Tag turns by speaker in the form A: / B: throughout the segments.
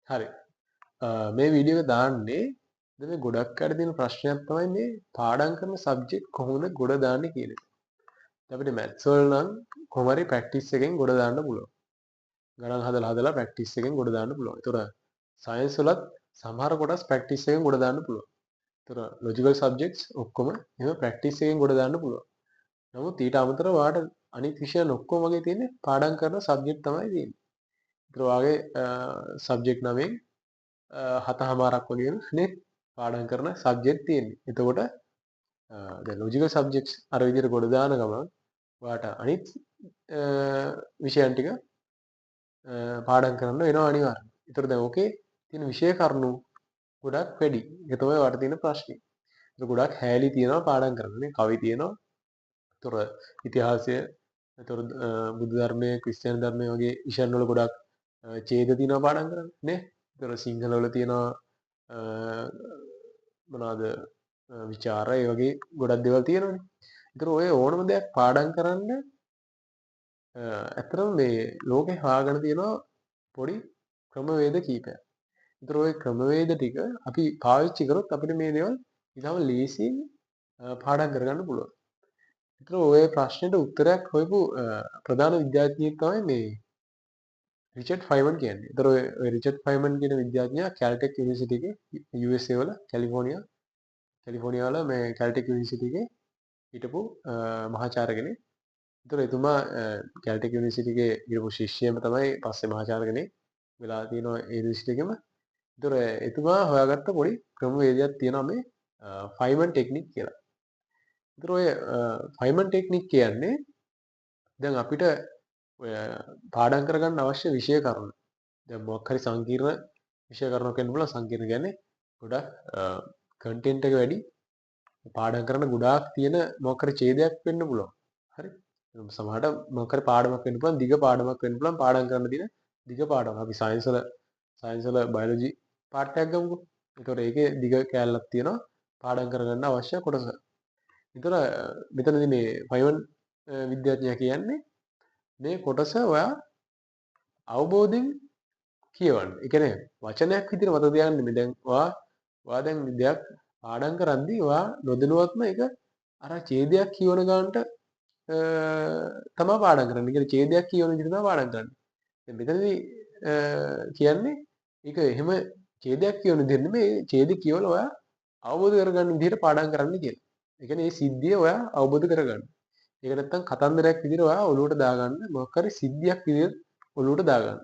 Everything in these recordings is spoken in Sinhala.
A: හරි. මේ වීඩියෝ එක දාන්නේ දැන් මේ ගොඩක් අයට තියෙන ප්‍රශ්නයක් තමයි මේ පාඩම් කරන සබ්ජෙක්ට් කොහොමද ගොඩ දාන්නේ කියන එක. දැන් අපිට මැත්ස් වල නම් කොහොම හරි ප්‍රැක්ටිස් එකෙන් ගොඩ දාන්න පුළුවන්. ගණන් හදලා ප්‍රැක්ටිස් එකෙන් ගොඩ දාන්න පුළුවන්. ඒතර සයන්ස් වලත් සමහර කොටස් ප්‍රැක්ටිස් එකෙන් ගොඩ දාන්න පුළුවන්. ඒතර ලොජිකල් සබ්ජෙක්ට්ස් ඔක්කොම එහෙම ප්‍රැක්ටිස් එකෙන් ගොඩ දාන්න පුළුවන්. නමුත් ඊට අමතරව ඔයාලට අනිත් විෂයන් ඔක්කොම වගේ තියෙන්නේ පාඩම් කරන සබ්ජෙක්ට් තමයි තියෙන්නේ. ඒතර ඔයාගේ සබ්ජෙක්ට් නමෙන් 7මාරක් වගේ නේ පාඩම් කරන සබ්ජෙක්ට් තියෙන්නේ. එතකොට දැන් ලොජිකල් සබ්ජෙක්ට්ස් අර විදිහට ගොඩ දාන ගමන් ඔයාට අනිත් විෂයන් ටික පාඩම් කරන්න වෙනවා අනිවාර්යයෙන්. ඒතර දැන් ඕකේ තියෙන විෂය කරුණු ගොඩක් වැඩි. ඒක තමයි ඔයාට තියෙන ප්‍රශ්නේ. ඒක ගොඩක් හැලී තියෙනවා පාඩම් කරන්න නේ. කවි තියෙනවා. ඒතර ඉතිහාසය, ඒතර බුදු ධර්මයේ, ක්‍රිස්තියානි ධර්මයේ වගේ විෂයන් වල ගොඩක් ඡේද තියෙනවා පාඩම් කරන්න නේ. ඒතර සිංහල වල තියෙනවා මොනවාද විචාර ඒ වගේ ගොඩක් දේවල් තියෙනවානේ. ඒතර ඔය ඕනම දෙයක් පාඩම් කරන්න ඇත්තටම මේ ලෝකේ හොයාගෙන තියෙනවා පොඩි ක්‍රමවේද කීපයක්. ඒතර ওই ක්‍රමවේද ටික අපි පාවිච්චි කරොත් අපිට මේ දේවල් ඊටම ලේසියෙන් පාඩම් කරගන්න පුළුවන්. ඒතර ඔය ප්‍රශ්නෙට උත්තරයක් හොයපු ප්‍රධාන විද්‍යාඥයෙක් තමයි මේ රිචඩ් ෆයිමන් කියන්නේ. ඒතර ඔය රිචඩ් ෆයිමන් කියන විද්‍යාඥයා කැල්ටෙක් යුනිවර්සිටි එකේ USA වල කැලිෆෝනියා වල මේ කැල්ටෙක් යුනිවර්සිටි එකේ හිටපු මහාචාර්ය කෙනෙක්. ඒතර එතුමා කැල්ටෙක් යුනිවර්සිටි එකේ හිටපු ශිෂ්‍යයම තමයි පස්සේ මහාචාර්ය කෙනෙක් වෙලා තියෙනවා ඒ යුනිවර්සිටි එකේම. ඒතර එතුමා හොයාගත්ත පොඩි ක්‍රමවේදයක් තියෙනවා මේ ෆයිමන් ටෙක්නික් කියලා. ඒතර ඔය ෆයිමන් ටෙක්නික් කියන්නේ දැන් අපිට ඔය පාඩම් කරගන්න අවශ්‍ය විෂය කරුණු. දැන් මොකක් හරි සංකීර්ණ විෂය කරුණක් වෙන්න පුළුවන්. සංකීර්ණ කියන්නේ ගොඩක් කන්ටෙන්ට් එක වැඩි. පාඩම් කරන ගොඩාක් තියෙන මොකක් හරි ඡේදයක් වෙන්න පුළුවන්. හරි. සමහරට මොකක් හරි පාඩමක් වෙන්න පුළුවන්. දිග පාඩමක් වෙන්න පුළුවන්. පාඩම් කරන්න තියෙන දිග පාඩම. අපි සයන්ස් වල බයොලොජි පාර්ට් එකක් ගමුකෝ. ඒතකොට ඒකේ දිග කෑල්ලක් තියෙනවා. පාඩම් කරගන්න අවශ්‍ය කොටස. ඒතර මෙතනදී මේ ෆයිවන් විද්‍යාඥයා කියන්නේ මේ කොටස ඔයා අවබෝධයෙන් කියවන්න. ඒ කියන්නේ වචනයක් විදිහට මතක තියාගන්න නෙමෙයි. දැන් ඔයා දැන් දෙයක් පාඩම් කරද්දී ඔයා නොදැනුවත්ම ඒක අර ඡේදයක් කියවන ගන්නට තමයි පාඩම් කරන්නේ. කියන්නේ ඡේදයක් කියවන විදිහට තමයි පාඩම් කරන්නේ. දැන් මෙතනදී කියන්නේ ඒක එහෙම ඡේදයක් කියවන විදිහට නෙමෙයි. ඡේද කියවලා ඔයා අවබෝධ කරගන්න විදිහට පාඩම් කරන්න කියලා. ඒ කියන්නේ මේ සිද්ධිය ඔයා අවබෝධ කරගන්න. ඒක නැත්තම් කතන්දරයක් විදිහට ඔයා ඔලුවට දාගන්න මොකක් හරි සිද්ධියක් විදිහට ඔලුවට දාගන්න.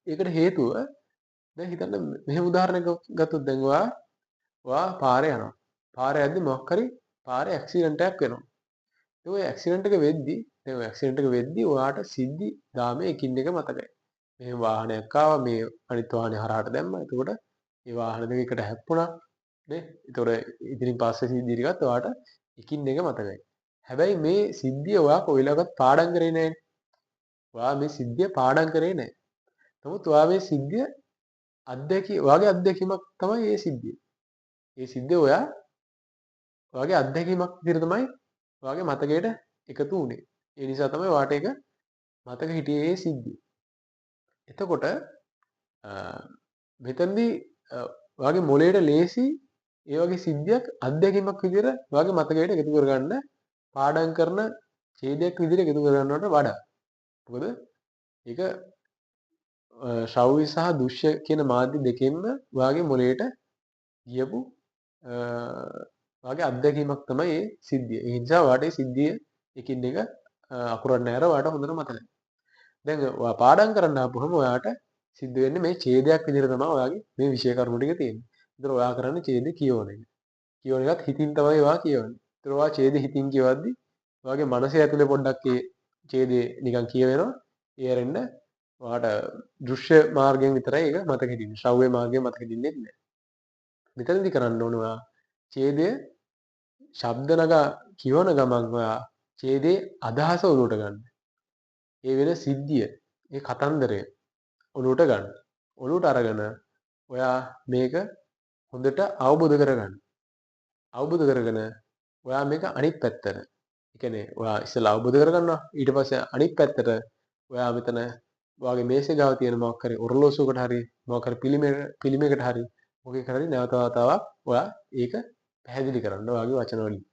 A: ඒකට හේතුව දැන් හිතන්න මෙහෙම උදාහරණයක් ගත්තොත් දැන් ඔයා පාරේ යනවා. පාරේ යද්දි මොකක් හරි පාරේ ඇක්සිඩන්ට් එකක් වෙනවා. ඒ ඔය ඇක්සිඩන්ට් එක වෙද්දි දැන් ඔය ඇක්සිඩන්ට් එක වෙද්දි ඔයාට සිද්ධි දාමේ එකින් එක මතකයි. මේ වාහනයක් ආවා මේ අනිත් වාහනේ හරහාට දැම්මා. එතකොට මේ වාහන දෙක එකට හැප්පුණා නේ. එතකොට ඉතින් පස්සේ සිද්ධිය ටිකත් ඔයාට එකින් එක මතකයි. හැබැයි මේ සිද්ධිය ඔයා කොයිලකත් පාඩම් කරේ නැහැ. ඔයා මේ සිද්ධිය පාඩම් කරේ නැහැ. නමුත් ඔයා මේ සිද්ධිය ඔයාගේ අත්දැකීමක් තමයි මේ සිද්ධිය. මේ සිද්ධිය ඔයාගේ අත්දැකීමක් විදිහට තමයි ඔයාගේ මතකයට එකතු වුනේ. ඒ නිසා තමයි ඔයාට ඒක මතක හිටියේ මේ සිද්ධිය. එතකොට මෙතනදී ඔයාගේ මොළයට ලේසි ඒ වගේ සිද්ධියක් අත්දැකීමක් විදිහට ඔයාගේ මතකයට එකතු කරගන්න පාඩම් කරන ඡේදයක් විදිහට එකතු කරගන්නවට වඩා. මොකද ඒක ශ්‍රව්‍ය සහ දෘශ්‍ය කියන මාධ්‍ය දෙකෙන්ම ඔයාගේ මොළයට ගියපු ඔයාගේ අත්දැකීමක් තමයි මේ සිද්ධිය. ඒ නිසා ඔයාට මේ සිද්ධිය එකින් එක අකුරක් නැර ඔයාට හොඳට මතකයි. දැන් ඔයා පාඩම් කරන්න ආපුවම ඔයාට සිද්ධ වෙන්නේ මේ ඡේදයක් විදිහට තමයි ඔයාගේ මේ විෂය කරුණු ටික තියෙන්නේ. ඒතර ඔයා කරන්නේ ඡේදේ කියවන එක. කියවන එකත් හිතින් තමයි ඔයා කියවන්නේ. ඒතර ඔයා ඡේදේ හිතින් කියවද්දි ඔයාගේ මනසේ ඇතුලේ පොඩ්ඩක් ඒ ඡේදේ නිකන් කියවෙනවා. ඒ ඇරෙන්න ඔයාට දෘශ්‍ය මාර්ගයෙන් විතරයි ඒක මතක හිටින්නේ. ශ්‍රව්‍ය මාර්ගයෙන් මතක හිටින්නේ නැහැ. මෙතනදී කරන්න ඕන ඔයා ඡේදය ශබ්ද නගා කියවන ගමන් ඔයා ඡේදේ අදහස ඔලුවට ගන්න. ඒ වෙන සිද්ධිය, ඒ කතන්දරය ඔලුවට ගන්න. ඔලුවට අරගෙන ඔයා මේක හොඳට අවබෝධ කරගන්න. අවබෝධ කරගෙන ඔයා මේක අනිත් පැත්තට. ඒ කියන්නේ ඔයා ඉස්සෙල්ලා අවබෝධ කරගන්නවා. ඊට පස්සේ අනිත් පැත්තට ඔයා මෙතන ඔයාගේ මේසේ ගාව තියෙන මොකක් හරි ඔරලෝසුවකට හරි මොකක් හරි පිළිමයකට හරි මොකෙක හරි නැවත වතාවක් ඔයා ඒක පැහැදිලි කරන්න ඔයාගේ වචන වලින්.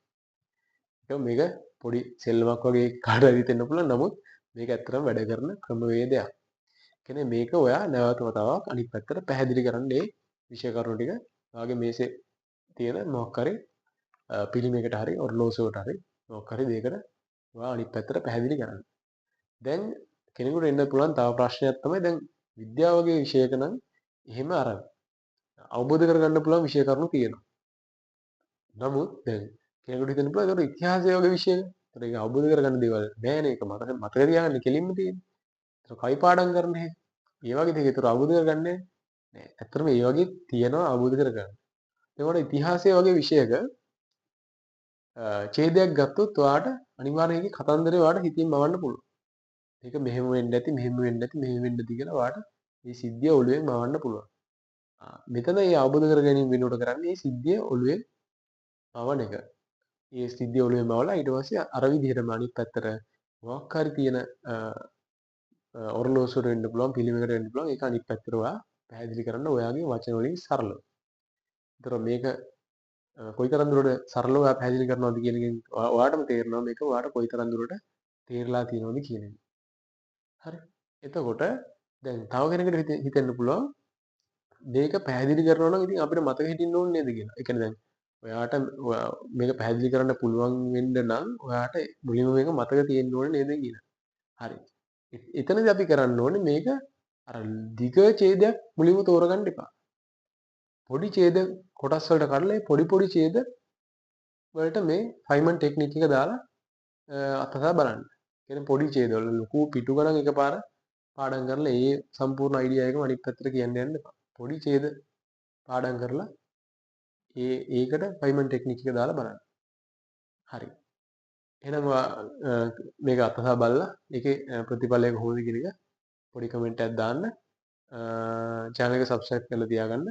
A: මේක පොඩි සෙල්ලමක් වගේ කාට හරි හිතෙන්න පුළුවන්. නමුත් මේක ඇත්තටම වැඩ කරන ක්‍රමවේදයක්. කියන්නේ මේක ඔයා නැවත වතාවක් අනිත් පැත්තට පැහැදිලි කරන්න මේ විෂය කරුණු ටික ඔයාගේ මේසේ තියෙන මොකක් හරි පිළිමයකට හරි ඔරලෝසුවකට හරි මොකක් හරි දෙයකට ඔයා අනිත් පැත්තට පැහැදිලි කරන්න. දැන් කෙනෙකුට එන්න පුළුවන් තව ප්‍රශ්නයක් තමයි දැන් විද්‍යාව වගේ විෂයක නම් එහෙම අර අවබෝධ කරගන්න පුළුවන් විෂය කරුණු තියෙනවා. නමුත් දැන් කෙනෙකුට හිතෙන්න පුළුවන් ඒක ඉතිහාසය වගේ විෂයක. ඒතර ඒක අවබෝධ කරගන්න දේවල් නෑනේ. ඒක මතක තියාගන්න කෙලින්ම තියෙන්නේ. ඒතර කවි පාඩම් කරන්න එහෙම. ඒ වගේ දෙයක් ඒතර අවබෝධ කරගන්නේ නෑ. ඇත්තටම මේ වගේ තියෙනවා අවබෝධ කරගන්න. ඒකට ඉතිහාසය වගේ විෂයක ඡේදයක් ගත්තොත් ඔයාට අනිවාර්යයෙන් ඒකේ කතන්දරේ ඔයාට හිතින් මවන්න පුළුවන්. ඒක මෙහෙම වෙන්න ඇති, මෙහෙම වෙන්න ඇති, මෙහෙම වෙන්න ඇති කියලා ඔයාට මේ සිද්ධිය ඔළුවෙන් මවන්න පුළුවන්. මෙතන මේ අවබෝධ කර ගැනීම වෙනුවට කරන්නේ මේ සිද්ධිය ඔළුවෙන් මවන එක. මේ සිද්ධිය ඔළුවෙන් මවලා ඊට පස්සේ අර විදිහටම අනිත් පැත්තට මොකක් හරි තියෙන ඔරලෝසුවට වෙන්න පුළුවන්, පිළිමයකට වෙන්න පුළුවන්. ඒක අනිත් පැත්තට ඔයා පැහැදිලි කරන්න ඔයාගේ වචන වලින් සරලව. ඒතර මේක කොයිතරම් දුරට සරලව ඔයා පැහැදිලි කරනවද කියන එකෙන් ඔයාටම තේරෙනවා මේක ඔයාට කොයිතරම් දුරට තේරලා තියෙනවද කියන එක. හරි. එතකොට දැන් තව කෙනෙකුට හිතෙන්න පුළුවන් මේක පැහැදිලි කරනවා නම් ඉතින් අපිට මතක හිටින්න ඕනේ නේද කියලා. ඒ කියන්නේ දැන් ඔයාට මේක පැහැදිලි කරන්න පුළුවන් වෙන්න නම් ඔයාට මුලින්ම මේක මතක තියෙන්න ඕනේ නේද කියලා. හරි. එතනදී අපි කරන්න ඕනේ මේක අර දිග ඡේදයක් මුලින්ම තෝරගන්න එපා. පොඩි ඡේද කොටස් වලට කඩලා පොඩි පොඩි ඡේද වලට මේ ෆයිමන් ටෙක්නික් එක දාලා අතහදා බලන්න. කියන්නේ පොඩි ඡේද වල ලොකු පිටු ගණන් එකපාර පාඩම් කරලා ඒ සම්පූර්ණ අයිඩියා එකම අනිත් පැත්තට කියන්න යන්න එපා. පොඩි ඡේද පාඩම් කරලා ඒකට ෆයිමන් ටෙක්නික් එක දාලා බලන්න. හරි. එහෙනම් මේක අතහදා බලලා ඒකේ ප්‍රතිඵලය කොහොමද කියන එක පොඩි කමෙන්ට් එකක් දාන්න. channel එක subscribe කරලා තියාගන්න.